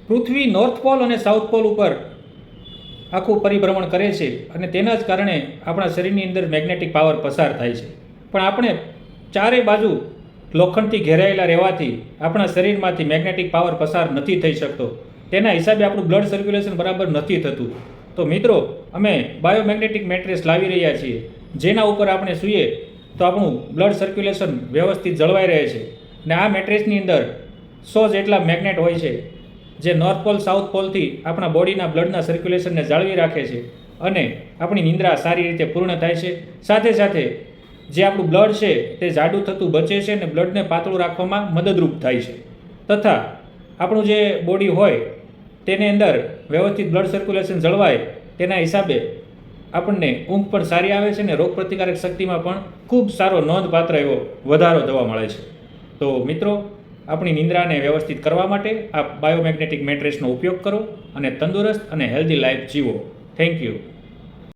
પૃથ્વી north pole અને south pole ઉપર આખું પરિભ્રમણ કરે છે અને તેના જ કારણે આપણા શરીરની અંદર મેગ્નેટિક પાવર પસાર થાય છે. પણ આપણે ચારે બાજુ લોખંડથી ઘેરાયેલા રહેવાથી આપણા શરીરમાંથી મેગ્નેટિક પાવર પસાર નથી થઈ શકતો. તેના હિસાબે આપણું બ્લડ સર્ક્યુલેશન બરાબર નથી થતું. તો મિત્રો, અમે બાયોમેગ્નેટિક મેટ્રેસ લાવી રહ્યા છીએ, જેના ઉપર આપણે સૂઈએ તો આપણું બ્લડ સર્ક્યુલેશન વ્યવસ્થિત જળવાઈ રહે છે. અને આ મેટ્રેસની અંદર 100 જેટલા મેગ્નેટ હોય છે, જે નોર્થ પોલ સાઉથ પોલથી આપણા બોડીના બ્લડના સર્ક્યુલેશનને જાળવી રાખે છે અને આપણી નિંદ્રા સારી રીતે પૂર્ણ થાય છે. સાથે સાથે જે આપણું બ્લડ છે તે જાડું થતું બચે છે અને બ્લડને પાતળું રાખવામાં મદદરૂપ થાય છે. તથા આપણું જે બોડી હોય તેની અંદર વ્યવસ્થિત બ્લડ સર્ક્યુલેશન જળવાય તેના હિસાબે આપણને ઊંઘ પણ સારી આવે છે અને રોગપ્રતિકારક શક્તિમાં પણ ખૂબ સારો નોંધપાત્ર એવો વધારો જોવા મળે છે. તો મિત્રો, આપણી નિંદ્રાને વ્યવસ્થિત કરવા માટે આ બાયોમેગ્નેટિક મેટ્રેસનો ઉપયોગ કરો અને તંદુરસ્ત અને હેલ્ધી લાઈફ જીવો. Thank you.